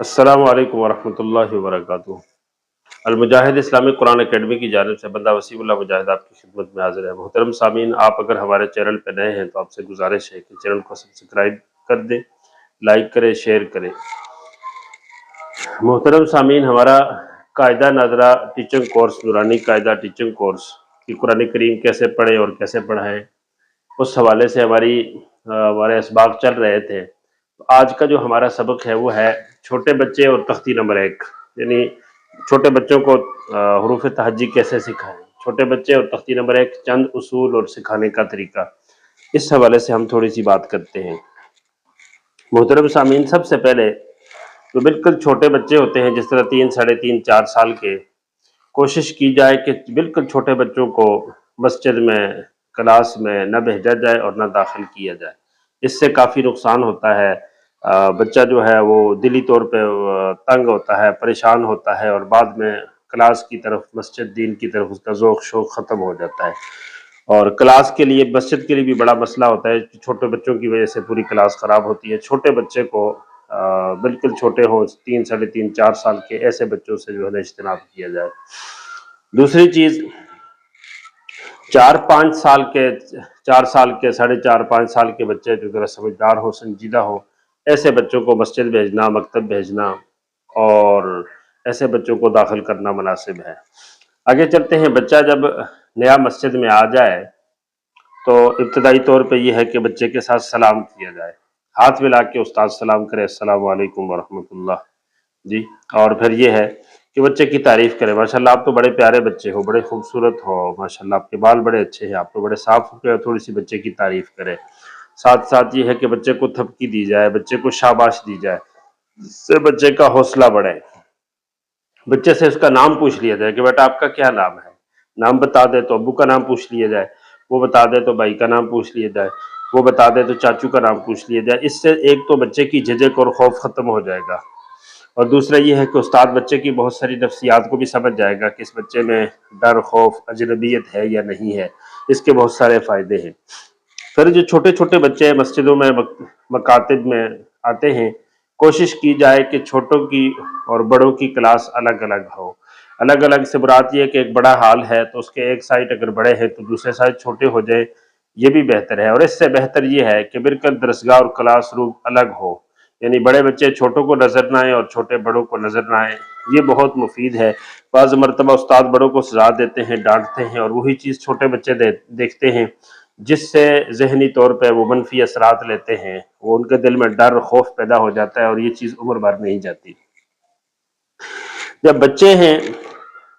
السلام علیکم ورحمۃ اللہ وبرکاتہ۔ المجاہد اسلامک قرآن اکیڈمی کی جانب سے بندہ وسیم اللہ مجاہد آپ کی خدمت میں حاضر ہے۔ محترم سامعین، آپ اگر ہمارے چینل پہ نئے ہیں تو آپ سے گزارش ہے کہ چینل کو سبسکرائب کر دیں، لائک کریں، شیئر کریں۔ محترم سامعین، ہمارا قاعدہ نادرہ ٹیچنگ کورس، نورانی قاعدہ ٹیچنگ کورس کہ قرآن کریم کیسے پڑھیں اور کیسے پڑھائیں، اس حوالے سے ہمارے اسباق چل رہے تھے۔ آج کا جو ہمارا سبق ہے وہ ہے چھوٹے بچے اور تختی نمبر 1، یعنی چھوٹے بچوں کو حروف تہجی کیسے سکھائیں، چھوٹے بچے اور تختی نمبر 1، چند اصول اور سکھانے کا طریقہ، اس حوالے سے ہم تھوڑی سی بات کرتے ہیں۔ محترم سامعین، سب سے پہلے جو بالکل چھوٹے بچے ہوتے ہیں، جس طرح 3، 3.5، 4 سال کے، کوشش کی جائے کہ بالکل چھوٹے بچوں کو مسجد میں، کلاس میں نہ بھیجا جائے اور نہ داخل کیا جائے۔ اس سے کافی نقصان ہوتا ہے، بچہ جو ہے وہ دلی طور پہ تنگ ہوتا ہے، پریشان ہوتا ہے، اور بعد میں کلاس کی طرف، مسجد دین کی طرف اس کا ذوق شوق ختم ہو جاتا ہے۔ اور کلاس کے لیے، مسجد کے لیے بھی بڑا مسئلہ ہوتا ہے کہ چھوٹے بچوں کی وجہ سے پوری کلاس خراب ہوتی ہے۔ چھوٹے بچے کو بالکل چھوٹے ہوں، 3، 3.5، 4 سال کے، ایسے بچوں سے جو ہے نا اجتناب کیا جائے۔ دوسری چیز، 4 سال کے، 4.5، 5 سال کے بچے جو ذرا سمجھدار ہو، سنجیدہ ہو، ایسے بچوں کو مسجد بھیجنا، مکتب بھیجنا اور ایسے بچوں کو داخل کرنا مناسب ہے۔ آگے چلتے ہیں۔ بچہ جب نیا مسجد میں آ جائے تو ابتدائی طور پہ یہ ہے کہ بچے کے ساتھ سلام کیا جائے، ہاتھ ملا کے استاد سلام کرے، السلام علیکم ورحمۃ اللہ جی۔ اور پھر یہ ہے کہ بچے کی تعریف کرے، ماشاءاللہ آپ تو بڑے پیارے بچے ہو، بڑے خوبصورت ہو، ماشاءاللہ آپ کے بال بڑے اچھے ہیں، آپ تو بڑے صاف ہو کے، تھوڑی سی بچے کی تعریف کرے۔ ساتھ ساتھ یہ ہے کہ بچے کو تھپکی دی جائے، بچے کو شاباش دی جائے، جس سے بچے کا حوصلہ بڑھے۔ بچے سے اس کا نام پوچھ لیا جائے کہ بیٹا آپ کا کیا نام ہے، نام بتا دے تو ابو کا نام پوچھ لیا جائے، وہ بتا دے تو بھائی کا نام پوچھ لیا جائے، وہ بتا دے تو چاچو کا نام پوچھ لیا جائے۔ اس سے ایک تو بچے کی جھجک اور خوف ختم ہو جائے گا، اور دوسرا یہ ہے کہ استاد بچے کی بہت ساری نفسیات کو بھی سمجھ جائے گا کہ اس بچے میں ڈر، خوف، اجنبیت ہے یا نہیں ہے۔ اس کے بہت سارے فائدے ہیں۔ پھر جو چھوٹے چھوٹے بچے مسجدوں میں، مکاتب میں آتے ہیں، کوشش کی جائے کہ چھوٹوں کی اور بڑوں کی کلاس الگ الگ ہو۔ الگ الگ سے مراد یہ ہے کہ ایک بڑا ہال ہے تو اس کے ایک سائٹ اگر بڑے ہیں تو دوسرے سائٹ چھوٹے ہو جائے، یہ بھی بہتر ہے۔ اور اس سے بہتر یہ ہے کہ بالکل درسگاہ اور کلاس روم الگ ہو، یعنی بڑے بچے چھوٹوں کو نظر نہ آئیں اور چھوٹے بڑوں کو نظر نہ آئیں۔ یہ بہت مفید ہے۔ بعض مرتبہ استاد بڑوں کو سزا دیتے ہیں، ڈانٹتے ہیں، اور وہی چیز چھوٹے بچے دیکھتے ہیں، جس سے ذہنی طور پہ وہ منفی اثرات لیتے ہیں، وہ ان کے دل میں ڈر، خوف پیدا ہو جاتا ہے، اور یہ چیز عمر بھر نہیں جاتی۔ جب بچے ہیں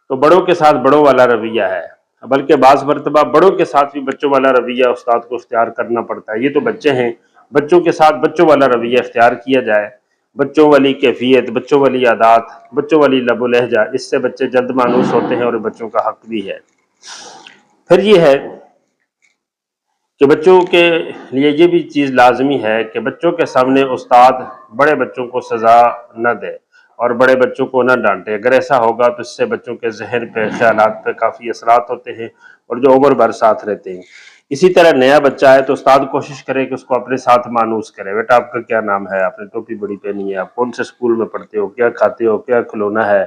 تو بڑوں کے ساتھ بڑوں والا رویہ ہے، بلکہ بعض مرتبہ بڑوں کے ساتھ بھی بچوں والا رویہ استاد کو اختیار کرنا پڑتا ہے۔ یہ تو بچے ہیں، بچوں کے ساتھ بچوں والا رویہ اختیار کیا جائے، بچوں والی کیفیت، بچوں والی عادات، بچوں والی لب و لہجہ، اس سے بچے جلد مانوس ہوتے ہیں اور بچوں کا حق بھی ہے۔ پھر یہ ہے کہ بچوں کے لیے یہ بھی چیز لازمی ہے کہ بچوں کے سامنے استاد بڑے بچوں کو سزا نہ دے اور بڑے بچوں کو نہ ڈانٹے۔ اگر ایسا ہوگا تو اس سے بچوں کے ذہن پہ، خیالات پہ کافی اثرات ہوتے ہیں، اور جو عمر بھر ساتھ رہتے ہیں۔ اسی طرح نیا بچہ ہے تو استاد کوشش کرے کہ اس کو اپنے ساتھ مانوس کرے۔ بیٹا آپ کا کیا نام ہے، آپ نے ٹوپی بڑی پہنی ہے، آپ کون سے اسکول میں پڑھتے ہو، کیا کھاتے ہو، کیا کھلونا ہے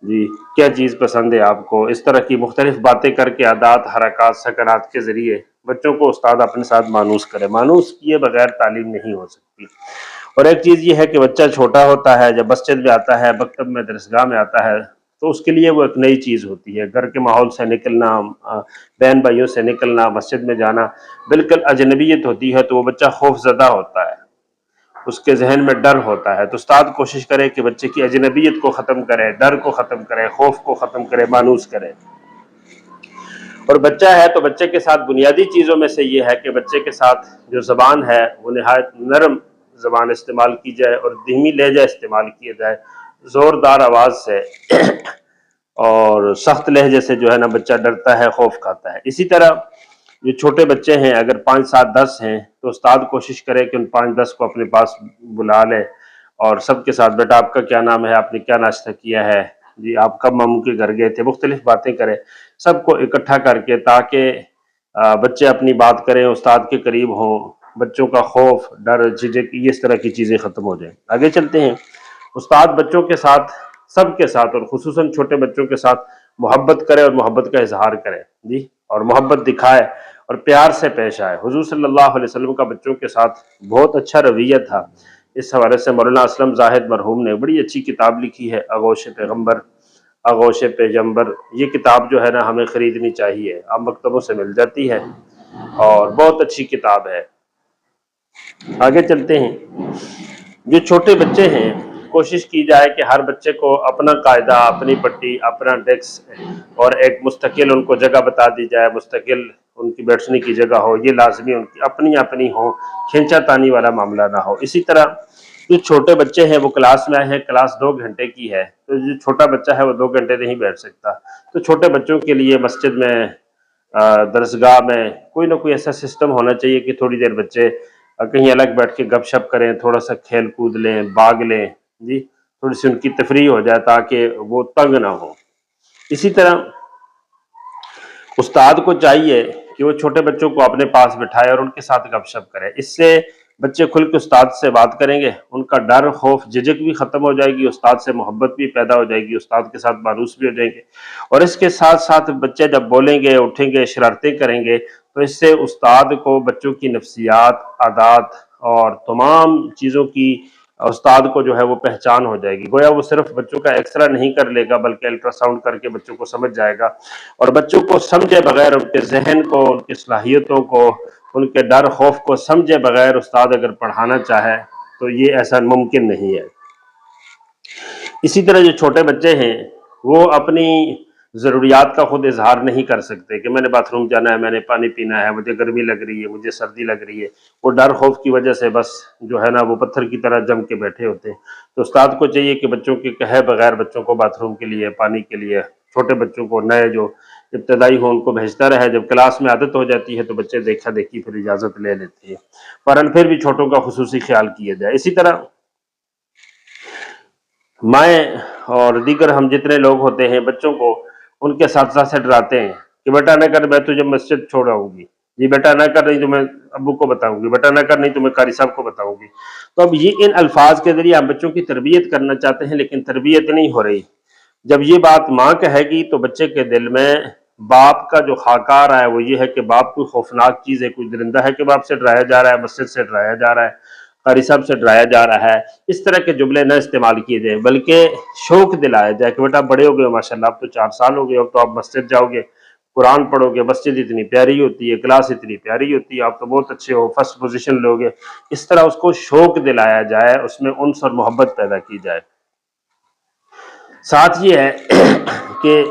جی، کیا چیز پسند ہے آپ کو۔ اس طرح کی مختلف باتیں کر کے، عادات، حرکات، سکنات کے ذریعے بچوں کو استاد اپنے ساتھ مانوس کرے۔ مانوس کیے بغیر تعلیم نہیں ہو سکتی۔ اور ایک چیز یہ ہے کہ بچہ چھوٹا ہوتا ہے، جب مسجد میں آتا ہے، مکتب میں، درسگاہ میں آتا ہے، تو اس کے لیے وہ ایک نئی چیز ہوتی ہے۔ گھر کے ماحول سے نکلنا، بہن بھائیوں سے نکلنا، مسجد میں جانا بالکل اجنبیت ہوتی ہے، تو وہ بچہ خوف زدہ ہوتا ہے، اس کے ذہن میں ڈر ہوتا ہے۔ تو استاد کوشش کرے کہ بچے کی اجنبیت کو ختم کرے، ڈر کو ختم کرے، خوف کو ختم کرے، مانوس کرے۔ اور بچہ ہے تو بچے کے ساتھ بنیادی چیزوں میں سے یہ ہے کہ بچے کے ساتھ جو زبان ہے وہ نہایت نرم زبان استعمال کی جائے اور دھیمی لہجہ استعمال کیا جائے، زوردار آواز سے اور سخت لہجے سے جو ہے نا بچہ ڈرتا ہے، خوف کھاتا ہے۔ اسی طرح جو چھوٹے بچے ہیں، اگر 5، 7، 10 ہیں تو استاد کوشش کرے کہ ان 5، 10 کو اپنے پاس بلا لے اور سب کے ساتھ، بیٹا آپ کا کیا نام ہے، آپ نے کیا ناشتہ کیا ہے جی، آپ کب ماموں کے گھر گئے تھے، مختلف باتیں کرے سب کو اکٹھا کر کے، تاکہ بچے اپنی بات کریں، استاد کے قریب ہوں، بچوں کا خوف، ڈر، جھجک، اس طرح کی چیزیں ختم ہو جائیں۔ آگے چلتے ہیں۔ استاد بچوں کے ساتھ، سب کے ساتھ اور خصوصاً چھوٹے بچوں کے ساتھ محبت کرے اور محبت کا اظہار کرے جی، اور محبت دکھائے اور پیار سے پیش آئے۔ حضور صلی اللہ علیہ وسلم کا بچوں کے ساتھ بہت اچھا رویہ تھا۔ اس حوالے سے مولانا اسلم زاہد مرحوم نے بڑی اچھی کتاب لکھی ہے، آغوش پیغمبر، آغوش پیغمبر۔ یہ کتاب جو ہے نا ہمیں خریدنی چاہیے، عام مکتبوں سے مل جاتی ہے اور بہت اچھی کتاب ہے۔ آگے چلتے ہیں۔ جو چھوٹے بچے ہیں کوشش کی جائے کہ ہر بچے کو اپنا قاعدہ، اپنی پٹی، اپنا ڈیسک اور ایک مستقل ان کو جگہ بتا دی جائے، مستقل ان کی بیٹھنے کی جگہ ہو، یہ لازمی ان کی اپنی اپنی ہو، کھینچا تانی والا معاملہ نہ ہو۔ اسی طرح جو چھوٹے بچے ہیں وہ کلاس میں آئے ہیں، کلاس 2 گھنٹے کی ہے، تو جو چھوٹا بچہ ہے وہ 2 گھنٹے نہیں بیٹھ سکتا، تو چھوٹے بچوں کے لیے مسجد میں، درسگاہ میں کوئی نہ کوئی ایسا سسٹم ہونا چاہیے کہ تھوڑی دیر بچے کہیں الگ بیٹھ کے گپ شپ کریں، تھوڑا سا کھیل کود لیں، باغ لیں جی، تھوڑی سی ان کی تفریح ہو جائے تاکہ وہ تنگ نہ ہو۔ اسی طرح استاد کو چاہیے کہ وہ چھوٹے بچوں کو اپنے پاس بٹھائے اور ان کے ساتھ گپ شپ کرے، اس سے بچے کھل کے استاد سے بات کریں گے، ان کا ڈر، خوف، جھجک بھی ختم ہو جائے گی، استاد سے محبت بھی پیدا ہو جائے گی، استاد کے ساتھ مانوس بھی ہو جائیں گے، اور اس کے ساتھ ساتھ بچے جب بولیں گے، اٹھیں گے، شرارتیں کریں گے، تو اس سے استاد کو بچوں کی نفسیات، عادات اور تمام چیزوں کی استاد کو جو ہے وہ پہچان ہو جائے گی، گویا وہ صرف بچوں کا ایکسرا نہیں کر لے گا بلکہ الٹرا ساؤنڈ کر کے بچوں کو سمجھ جائے گا، اور بچوں کو سمجھے بغیر، ان کے ذہن کو، ان کی صلاحیتوں کو، ان کے ڈر خوف کو سمجھے بغیر استاد اگر پڑھانا چاہے تو یہ ایسا ممکن نہیں ہے۔ اسی طرح جو چھوٹے بچے ہیں وہ اپنی ضروریات کا خود اظہار نہیں کر سکتے کہ میں نے باتھ روم جانا ہے، میں نے پانی پینا ہے، مجھے گرمی لگ رہی ہے، مجھے سردی لگ رہی ہے، وہ ڈر خوف کی وجہ سے بس جو ہے نا وہ پتھر کی طرح جم کے بیٹھے ہوتے ہیں۔ تو استاد کو چاہیے کہ بچوں کے کہے بغیر بچوں کو باتھ روم کے لیے، پانی کے لیے، چھوٹے بچوں کو، نئے جو ابتدائی ہو ان کو بھیجتا رہے، جب کلاس میں عادت ہو جاتی ہے تو بچے دیکھا دیکھی پھر اجازت لے لیتے ہیں، فوراً پھر بھی چھوٹوں کا خصوصی خیال کیا جائے۔ اسی طرح مائیں اور دیگر ہم جتنے لوگ ہوتے ہیں بچوں کو ان کے ساتھ ساتھ سے ڈراتے ہیں کہ بیٹا نہ کر، میں تجھے مسجد چھوڑ آؤں گی، جی بیٹا نہ کر، نہیں تو میں ابو کو بتاؤں گی، بیٹا نہ کر، نہیں تو میں قاری صاحب کو بتاؤں گی۔ تو اب یہ ان الفاظ کے ذریعے ہم بچوں کی تربیت کرنا چاہتے ہیں لیکن تربیت نہیں ہو رہی۔ جب یہ بات ماں کہے گی تو بچے کے دل میں باپ کا جو خاکہ آ رہا ہے وہ یہ ہے کہ باپ کوئی خوفناک چیز ہے، کوئی درندہ ہے کہ باپ سے ڈرایا جا رہا ہے، مسجد سے ڈرایا جا رہا ہے، قاری صاحب سے ڈرایا جا رہا ہے۔ اس طرح کے جملے نہ استعمال کیے جائیں بلکہ شوق دلایا جائے کہ بیٹا بڑے ہو گئے ماشاءاللہ، اب تو 4 سال ہو گئے، اب تو آپ مسجد جاؤ گے، قرآن پڑھو گے، مسجد اتنی پیاری ہوتی ہے، کلاس اتنی پیاری ہوتی ہے، آپ تو بہت اچھے ہو، فرسٹ پوزیشن لوگے۔ اس طرح اس کو شوق دلایا جائے، اس میں انس اور محبت پیدا کی جائے۔ ساتھ یہ ہے کہ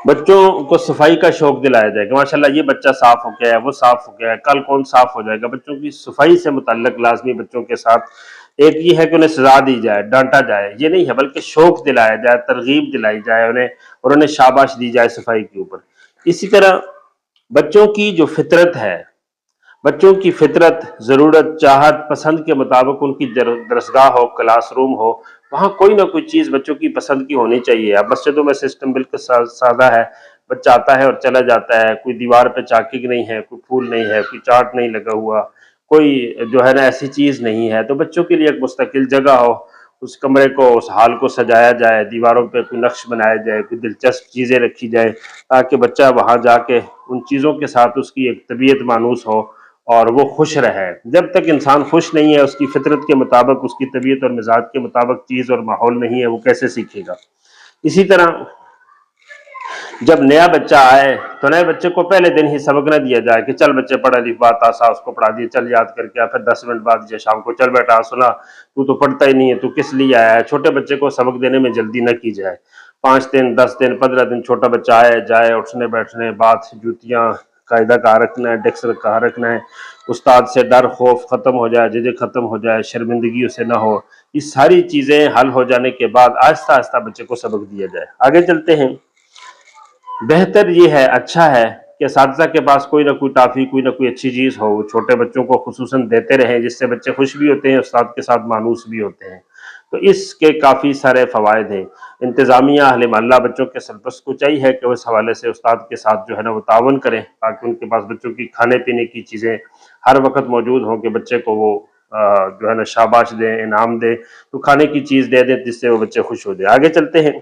بچوں کو صفائی کا شوق دلایا جائے کہ ماشاءاللہ یہ بچہ صاف ہو گیا ہے، وہ صاف ہو گیا ہے، کل کون صاف ہو جائے گا۔ بچوں کی صفائی سے متعلق لازمی بچوں کے ساتھ ایک یہ ہے کہ انہیں سزا دی جائے، ڈانٹا جائے، یہ نہیں ہے بلکہ شوق دلایا جائے، ترغیب دلائی جائے انہیں، اور انہیں شاباش دی جائے صفائی کے اوپر۔ اسی طرح بچوں کی جو فطرت ہے، بچوں کی فطرت، ضرورت، چاہت، پسند کے مطابق ان کی درسگاہ ہو، کلاس روم ہو، وہاں کوئی نہ کوئی چیز بچوں کی پسند کی ہونی چاہیے۔ اب مسجدوں میں سسٹم بالکل سادہ ہے، بچہ آتا ہے اور چلا جاتا ہے، کوئی دیوار پہ چاکک نہیں ہے، کوئی پھول نہیں ہے، کوئی چارٹ نہیں لگا ہوا، کوئی جو ہے نا ایسی چیز نہیں ہے، تو بچوں کے لیے ایک مستقل جگہ ہو، اس کمرے کو، اس حال کو سجایا جائے، دیواروں پہ کوئی نقش بنایا جائے، کوئی دلچسپ چیزیں رکھی جائے تاکہ بچہ وہاں جا کے ان چیزوں کے ساتھ اس کی ایک طبیعت مانوس ہو اور وہ خوش رہے۔ جب تک انسان خوش نہیں ہے، اس کی فطرت کے مطابق، اس کی طبیعت اور مزاج کے مطابق چیز اور ماحول نہیں ہے، وہ کیسے سیکھے گا؟ اسی طرح جب نیا بچہ آئے تو نئے بچے کو پہلے دن ہی سبق نہ دیا جائے کہ چل بچے پڑھ الف با تا سا، اس کو پڑھا دیا، چل یاد کر کے آ، پھر 10 منٹ بعد یا شام کو چل بیٹا سنا، تو پڑھتا ہی نہیں ہے، تو کس لیے آیا ہے۔ چھوٹے بچے کو سبق دینے میں جلدی نہ کی جائے، 5 دن 10 دن 15 دن چھوٹا بچہ آئے جائے، اٹھنے بیٹھنے، بات، جوتیاں قاعدہ کہاں رکھنا ہے، ڈیسک کہاں رکھنا ہے، استاد سے ڈر خوف ختم ہو جائے، جھجک ختم ہو جائے، شرمندگی اسے نہ ہو، یہ ساری چیزیں حل ہو جانے کے بعد آہستہ آہستہ بچے کو سبق دیا جائے۔ آگے چلتے ہیں۔ بہتر یہ ہے، اچھا ہے کہ اساتذہ کے پاس کوئی نہ کوئی ٹافی، کوئی نہ کوئی اچھی چیز ہو، چھوٹے بچوں کو خصوصاً دیتے رہیں، جس سے بچے خوش بھی ہوتے ہیں، استاد کے ساتھ مانوس بھی ہوتے ہیں۔ تو اس کے کافی سارے فوائد ہیں۔ انتظامیہ اہل محلہ بچوں کے سرپرست کو چاہیے کہ وہ اس حوالے سے استاد کے ساتھ جو ہے نا وہ تعاون کریں تاکہ ان کے پاس بچوں کی کھانے پینے کی چیزیں ہر وقت موجود ہوں کہ بچے کو وہ جو ہے نا شاباش دیں، انعام دیں، تو کھانے کی چیز دے دیں جس سے وہ بچے خوش ہو جائیں۔ آگے چلتے ہیں۔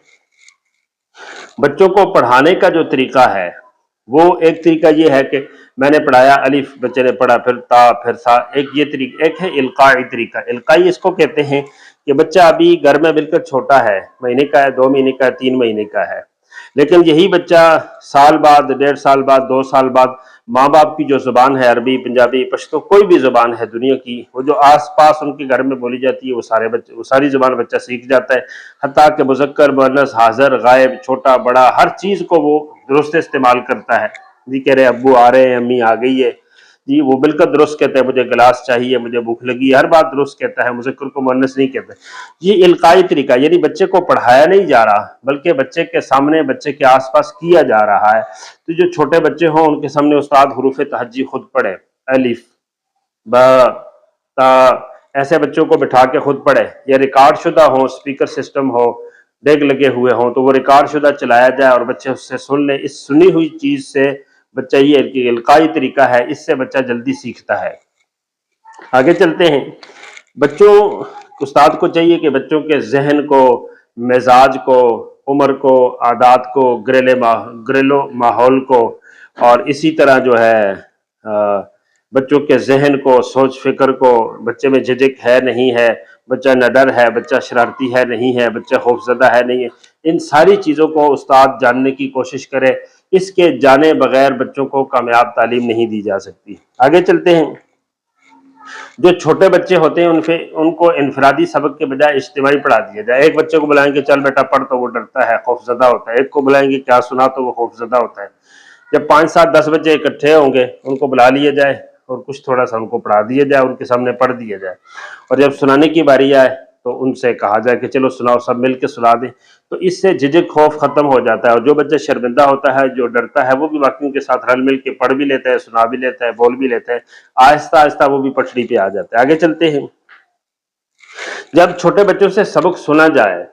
بچوں کو پڑھانے کا جو طریقہ ہے وہ ایک طریقہ یہ ہے کہ میں نے پڑھایا، الف بچے نے پڑھا، پھر تا، پھر سا، ایک یہ طریقہ، ایک ہے القائی طریقہ۔ القائی اس کو کہتے ہیں کہ بچہ ابھی گھر میں بالکل چھوٹا ہے، مہینے کا ہے، 2 مہینے کا ہے، 3 مہینے کا ہے، لیکن یہی بچہ سال بعد، 1.5 سال بعد، 2 سال بعد ماں باپ کی جو زبان ہے، عربی، پنجابی، پشتو، کوئی بھی زبان ہے دنیا کی، وہ جو آس پاس ان کے گھر میں بولی جاتی ہے، وہ ساری زبان بچہ سیکھ جاتا ہے، حتیٰ کہ مذکر، مؤنث، حاضر، غائب، چھوٹا بڑا، ہر چیز کو وہ درست استعمال کرتا ہے۔ جی کہہ رہے ابو آ رہے ہیں، امی آ گئی ہے، جی وہ بالکل درست کہتا ہے، مجھے گلاس چاہیے، مجھے بھوک لگی ہے، ہر بات درست کہتا ہے، مذکر کو مؤنث نہیں کہتا۔ یہ القائی طریقہ، یعنی بچے کو پڑھایا نہیں جا رہا بلکہ بچے کے سامنے، بچے کے آس پاس کیا جا رہا ہے۔ تو جو چھوٹے بچے ہوں ان کے سامنے استاد حروف تہجی خود پڑھے، الف، با، تا، ایسے بچوں کو بٹھا کے خود پڑھے، یا ریکارڈ شدہ ہو، اسپیکر سسٹم ہو، ڈیگ لگے ہوئے ہوں تو وہ ریکارڈ شدہ چلایا جائے اور بچے اس سے سن لیں۔ اس سنی ہوئی چیز سے بچہ، یہ القائی طریقہ ہے، اس سے بچہ جلدی سیکھتا ہے۔ آگے چلتے ہیں۔ بچوں، استاد کو چاہیے کہ بچوں کے ذہن کو، مزاج کو، عمر کو، عادات کو، گھریلو ماحول کو، اور اسی طرح جو ہے بچوں کے ذہن کو، سوچ فکر کو، بچے میں جھجک ہے نہیں ہے، بچہ نڈر ہے، بچہ شرارتی ہے نہیں ہے، بچہ خوفزدہ ہے نہیں ہے، ان ساری چیزوں کو استاد جاننے کی کوشش کرے۔ اس کے جانے بغیر بچوں کو کامیاب تعلیم نہیں دی جا سکتی۔ آگے چلتے ہیں۔ جو چھوٹے بچے ہوتے ہیں ان کو انفرادی سبق کے بجائے اجتماعی پڑھا دیا جائے۔ ایک بچے کو بلائیں گے چل بیٹا پڑھ تو وہ ڈرتا ہے، خوفزدہ ہوتا ہے، ایک کو بلائیں گے کیا سنا تو وہ خوفزدہ ہوتا ہے۔ جب 5 7 10 بچے اکٹھے ہوں گے ان کو بلا لیا جائے اور کچھ تھوڑا سا ان کو پڑھا دیا جائے، ان کے سامنے پڑھ دیا جائے، اور جب سنانے کی باری آئے تو ان سے کہا جائے کہ چلو سناؤ، سب مل کے سنا دیں، تو اس سے جھجک خوف ختم ہو جاتا ہے، اور جو بچہ شرمندہ ہوتا ہے، جو ڈرتا ہے، وہ بھی باقیوں کے ساتھ رل مل کے پڑھ بھی لیتا ہے، سنا بھی لیتا ہے، بول بھی لیتا ہے، آہستہ آہستہ وہ بھی پٹڑی پہ آ جاتا ہے۔ آگے چلتے ہیں۔ جب چھوٹے بچوں سے سبق سنا جائے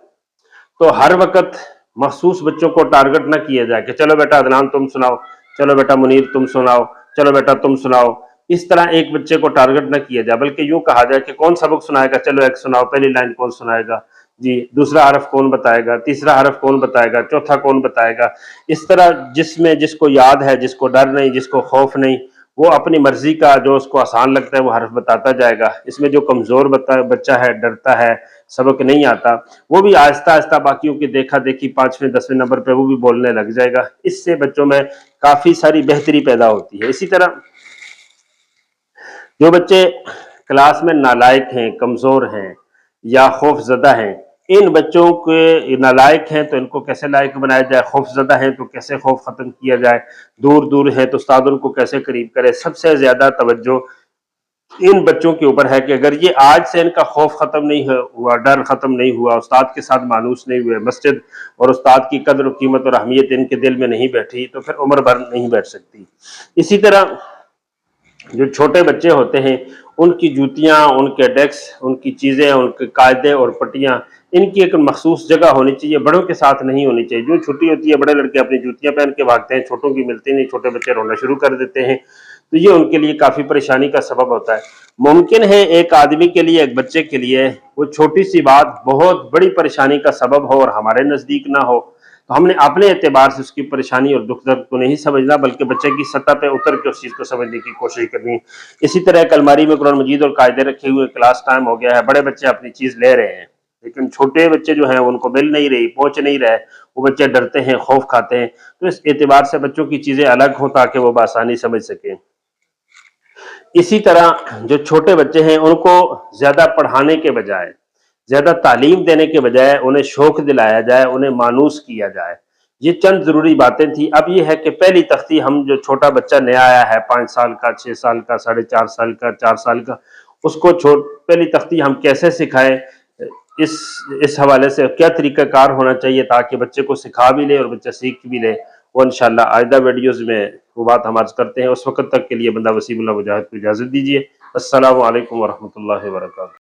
تو ہر وقت مخصوص بچوں کو ٹارگٹ نہ کیا جائے کہ چلو بیٹا عدنان تم سناؤ، چلو بیٹا منیر تم سناؤ، چلو بیٹا تم سناؤ، اس طرح ایک بچے کو ٹارگٹ نہ کیا جائے، بلکہ یوں کہا جائے کہ کون سبق سنائے گا، چلو ایک سناؤ، پہلی لائن کون سنائے گا، جی دوسرا حرف کون بتائے گا، تیسرا حرف کون بتائے گا، چوتھا کون بتائے گا۔ اس طرح جس کو یاد ہے، جس کو ڈر نہیں، جس کو خوف نہیں، وہ اپنی مرضی کا جو اس کو آسان لگتا ہے وہ حرف بتاتا جائے گا۔ اس میں جو کمزور بچہ ہے، ڈرتا ہے، سبق نہیں آتا، وہ بھی آہستہ آہستہ باقیوں کی دیکھا دیکھی 5ویں 10ویں نمبر پہ وہ بھی بولنے لگ جائے گا۔ اس سے بچوں میں کافی ساری بہتری پیدا ہوتی ہے۔ اسی طرح جو بچے کلاس میں نالائق ہیں، کمزور ہیں یا خوف زدہ ہیں، ان بچوں کے نالائق ہیں تو ان کو کیسے لائق بنایا جائے، خوف زدہ ہیں تو کیسے خوف ختم کیا جائے، دور دور ہے تو استاد ان کو کیسے قریب کرے۔ سب سے زیادہ توجہ ان بچوں کے اوپر ہے کہ اگر یہ آج سے ان کا خوف ختم نہیں ہوا، ڈر ختم نہیں ہوا، استاد کے ساتھ مانوس نہیں ہوئے، مسجد اور استاد کی قدر و قیمت اور اہمیت ان کے دل میں نہیں بیٹھی، تو پھر عمر بھر نہیں بیٹھ سکتی۔ اسی طرح جو چھوٹے بچے ہوتے ہیں ان کی جوتیاں، ان کے ڈیسک، ان کی چیزیں، ان کے قاعدے اور پٹیاں، ان کی ایک مخصوص جگہ ہونی چاہیے، بڑوں کے ساتھ نہیں ہونی چاہیے۔ جو چھٹی ہوتی ہے بڑے لڑکے اپنی جوتیاں پہن کے بھاگتے ہیں، چھوٹوں کی ملتی نہیں، چھوٹے بچے رونا شروع کر دیتے ہیں، تو یہ ان کے لیے کافی پریشانی کا سبب ہوتا ہے۔ ممکن ہے ایک آدمی کے لیے، ایک بچے کے لیے وہ چھوٹی سی بات بہت بڑی پریشانی کا سبب ہو اور ہمارے نزدیک نہ ہو، تو ہم نے اپنے اعتبار سے اس کی پریشانی اور دکھ درد کو نہیں سمجھنا، بلکہ بچے کی سطح پہ اتر کے اس چیز کو سمجھنے کی کوشش کرنی۔ اسی طرح ایک الماری میں قرآن مجید اور قاعدے رکھے ہوئے، کلاس ٹائم ہو گیا ہے، بڑے بچے اپنی چیز لے رہے ہیں لیکن چھوٹے بچے جو ہیں ان کو مل نہیں رہی، پہنچ نہیں رہے، وہ بچے ڈرتے ہیں، خوف کھاتے ہیں، تو اس اعتبار سے بچوں کی چیزیں الگ ہوں تاکہ وہ بآسانی سمجھ سکیں۔ اسی طرح جو چھوٹے بچے ہیں ان کو زیادہ پڑھانے کے بجائے، زیادہ تعلیم دینے کے بجائے انہیں شوق دلایا جائے، انہیں مانوس کیا جائے۔ یہ چند ضروری باتیں تھیں۔ اب یہ ہے کہ پہلی تختی ہم جو چھوٹا بچہ نیا آیا ہے، 5 سال کا، 6 سال کا، 4.5 سال کا، 4 سال کا، اس کو پہلی تختی ہم کیسے سکھائیں، اس حوالے سے کیا طریقہ کار ہونا چاہیے تاکہ بچے کو سکھا بھی لے اور بچہ سیکھ بھی لے، وہ انشاءاللہ آئندہ ویڈیوز میں وہ بات ہم عرض کرتے ہیں۔ اس وقت تک کے لیے بندہ وسیم اللہ مجاہد کو اجازت دیجیے۔ السلام علیکم ورحمۃ اللہ وبرکاتہ۔